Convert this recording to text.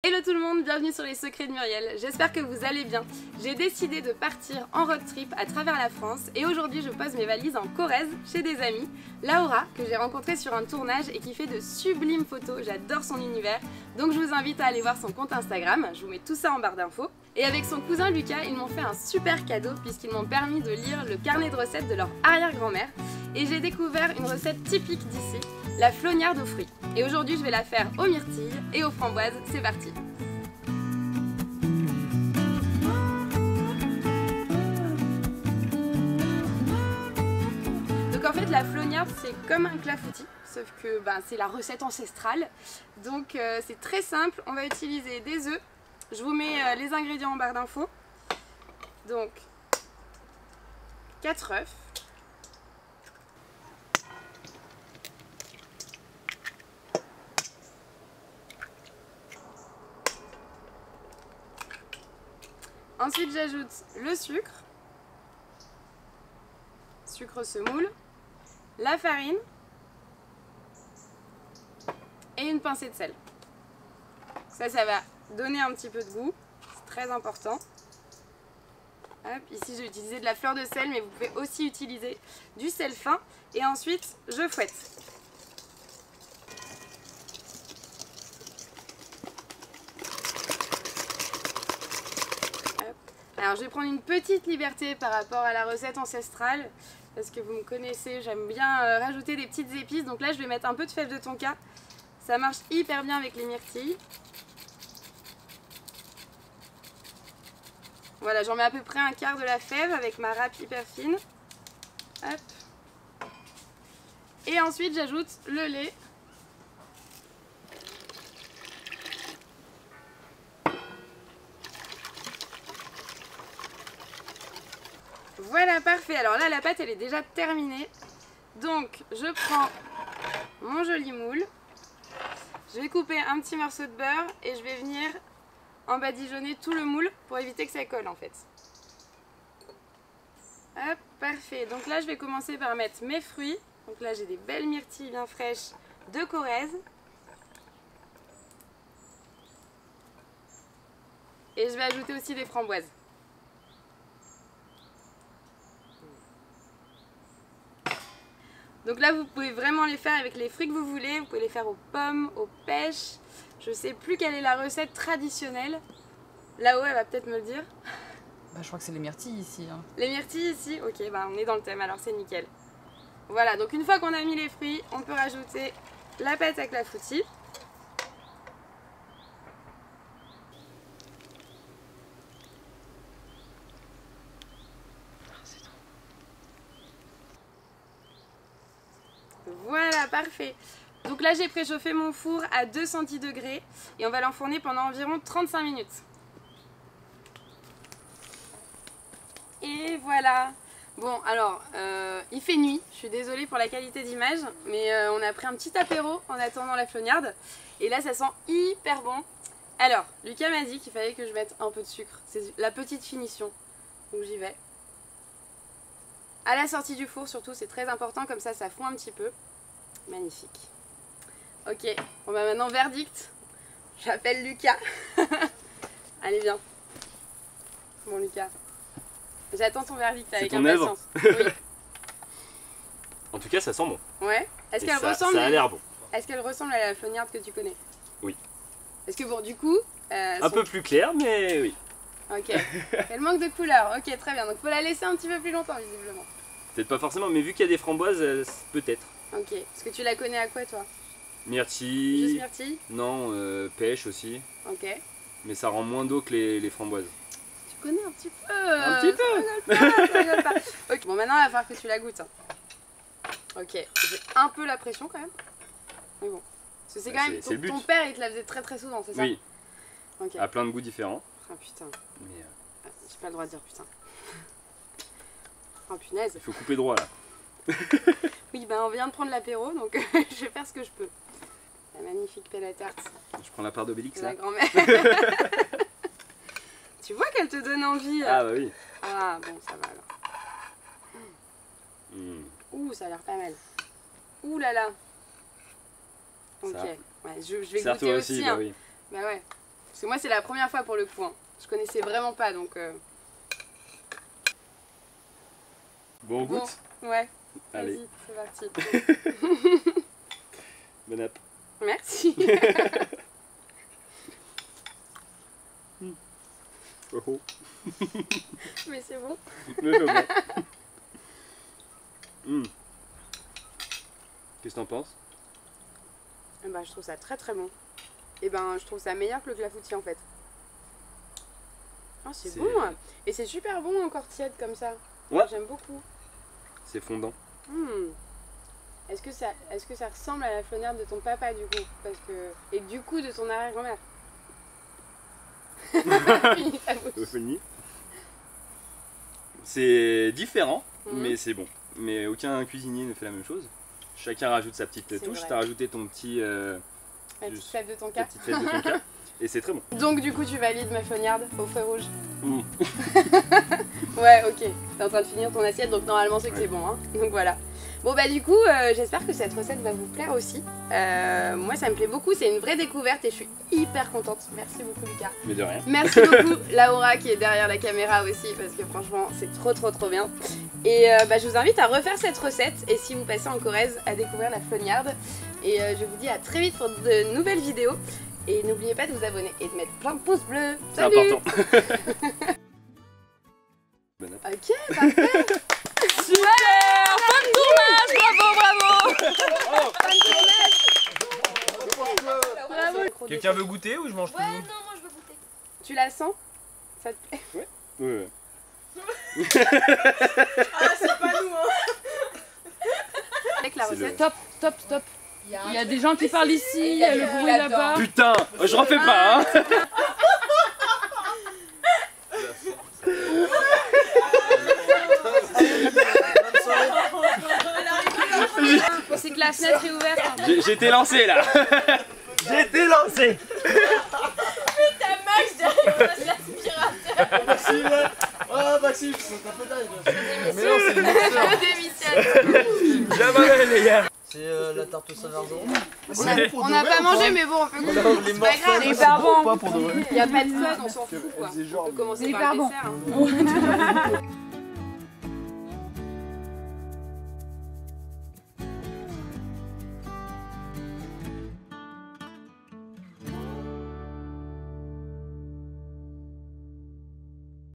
Hello tout le monde, bienvenue sur les secrets de Muriel, j'espère que vous allez bien. J'ai décidé de partir en road trip à travers la France et aujourd'hui je pose mes valises en Corrèze chez des amis. Laura, que j'ai rencontrée sur un tournage et qui fait de sublimes photos, j'adore son univers, donc je vous invite à aller voir son compte Instagram, je vous mets tout ça en barre d'infos. Et avec son cousin Lucas, ils m'ont fait un super cadeau puisqu'ils m'ont permis de lire le carnet de recettes de leur arrière-grand-mère et j'ai découvert une recette typique d'ici, la flognarde aux fruits. Et aujourd'hui je vais la faire aux myrtilles et aux framboises, c'est parti. Donc en fait la flognarde c'est comme un clafoutis, sauf que c'est la recette ancestrale. Donc c'est très simple, on va utiliser des œufs. Je vous mets les ingrédients en barre d'infos. Donc 4 œufs. Ensuite j'ajoute le sucre semoule, la farine et une pincée de sel. Ça va donner un petit peu de goût, c'est très important. Hop, ici j'ai utilisé de la fleur de sel mais vous pouvez aussi utiliser du sel fin et ensuite je fouette. Alors je vais prendre une petite liberté par rapport à la recette ancestrale parce que vous me connaissez, j'aime bien rajouter des petites épices. Donc là je vais mettre un peu de fève de tonka, ça marche hyper bien avec les myrtilles. Voilà, j'en mets à peu près un quart de la fève avec ma râpe hyper fine. Hop. Et ensuite j'ajoute le lait. Voilà, parfait. Alors là, la pâte, elle est déjà terminée. Donc, je prends mon joli moule. Je vais couper un petit morceau de beurre et je vais venir embadigeonner tout le moule pour éviter que ça colle en fait. Hop, parfait. Donc là, je vais commencer par mettre mes fruits. Donc là, j'ai des belles myrtilles bien fraîches de Corrèze. Et je vais ajouter aussi des framboises. Donc là vous pouvez vraiment les faire avec les fruits que vous voulez, vous pouvez les faire aux pommes, aux pêches. Je sais plus quelle est la recette traditionnelle. Là-haut elle va peut-être me le dire. Je crois que c'est les myrtilles ici. Hein. Les myrtilles ici, ok, on est dans le thème alors c'est nickel. Voilà, donc une fois qu'on a mis les fruits, on peut rajouter la pâte à clafoutis. Voilà, parfait. Donc là j'ai préchauffé mon four à 200 degrés et on va l'enfourner pendant environ 35 minutes. Et voilà. Bon alors, il fait nuit, je suis désolée pour la qualité d'image, mais on a pris un petit apéro en attendant la flognarde. Et là ça sent hyper bon. Alors, Lucas m'a dit qu'il fallait que je mette un peu de sucre, c'est la petite finition. Donc j'y vais. À la sortie du four surtout, c'est très important, comme ça fond un petit peu. Magnifique. Ok, bon maintenant verdict. J'appelle Lucas. Allez viens. Bon Lucas. J'attends ton verdict avec impatience. Oui. En tout cas ça sent bon. Ouais. Est-ce qu'elle ressemble ça a l'air bon. Est-ce qu'elle ressemble à la flognarde que tu connais? Oui. Est-ce que bon du coup... un peu plus clair mais oui. Ok. Elle manque de couleur. Ok très bien. Donc faut la laisser un petit peu plus longtemps visiblement. Peut-être pas forcément mais vu qu'il y a des framboises peut-être. Ok. Est-ce que tu la connais à quoi toi? Myrtille. Juste myrtille? Non, pêche aussi. Ok. Mais ça rend moins d'eau que les framboises. Tu connais un petit peu. Un petit peu. Ça rigole pas. Ok. Bon maintenant il va falloir que tu la goûtes. Ok. J'ai un peu la pression quand même. Mais bon. Parce que c'est quand même ton père il te la faisait très souvent, c'est ça? Oui. Ok. À plein de goûts différents. Ah putain. Mais j'ai pas le droit de dire putain. Oh punaise. il faut couper droit là. Oui, on vient de prendre l'apéro, donc je vais faire ce que je peux. La magnifique pelle à tarte. Je prends la part d'Obélix là. La grand-mère. Tu vois qu'elle te donne envie. Ah bah oui. Ah bon, ça va alors. Ouh, ça a l'air pas mal. Ouh là là. Ok, ouais, je vais goûter aussi. Bah hein. oui. Bah ouais. Parce que moi c'est la première fois pour le coup, hein. Je connaissais vraiment pas donc... Bon, on goûte. Ouais, Allez. vas-y, c'est parti. Bon app. Merci. Oh oh. Mais c'est bon. Mais c'est bon. Qu'est-ce que t'en penses? Bah, je trouve ça très très bon. Et ben je trouve ça meilleur que le clafoutis en fait. Ah, c'est bon. Et c'est super bon encore tiède comme ça. Ouais. J'aime beaucoup. C'est fondant. Est-ce que ça ressemble à la flonnière de ton papa du coup? Parce que... Et du coup de ton arrière-grand-mère. C'est différent, mais c'est bon. Mais aucun cuisinier ne fait la même chose. Chacun rajoute sa petite touche. T'as rajouté ton petit... la petite fève de ton cas. Et c'est très bon. Donc du coup tu valides ma flognarde au feu rouge. Ouais, ok. T'es en train de finir ton assiette, donc normalement c'est que c'est bon, hein. Donc voilà. Bon bah du coup, j'espère que cette recette va vous plaire aussi. Moi ça me plaît beaucoup, c'est une vraie découverte et je suis hyper contente. Merci beaucoup Lucas. Mais de rien. Merci beaucoup Laura qui est derrière la caméra aussi parce que franchement c'est trop bien. Et bah, je vous invite à refaire cette recette et si vous passez en Corrèze à découvrir la flognarde. Et je vous dis à très vite pour de nouvelles vidéos. Et n'oubliez pas de vous abonner et de mettre plein de pouces bleus. C'est Salut. important. Ok, parfait. Super! Fin de tournage! Bravo! Bravo. Quelqu'un veut goûter ou je mange tout? Ouais, non, moi je veux goûter. Tu la sens? Ça te plaît? Ouais. Ah, c'est pas nous, hein. Avec la C'est recette. Stop. Il y a des gens qui parlent ici, il y a le bruit là-bas. Putain, je refais pas, hein. C'est que la fenêtre est ouverte. Hein. J'ai été lancé là. J'ai été lancé. T'as Max derrière l'aspirateur. Maxime. Oh Maxime, c'est un peu dingue. Mais non, c'est une mixeur. Démissionne. Bien malin les gars. C'est la tarte au Saint-Verdon. On n'a pas mangé, mais bon, on peut Les c'est pas grave. C'est hyper bon. pas pour de vrai. Il n'y a pas de code, on s'en fout quoi. On peut commencer par le dessert. Hein.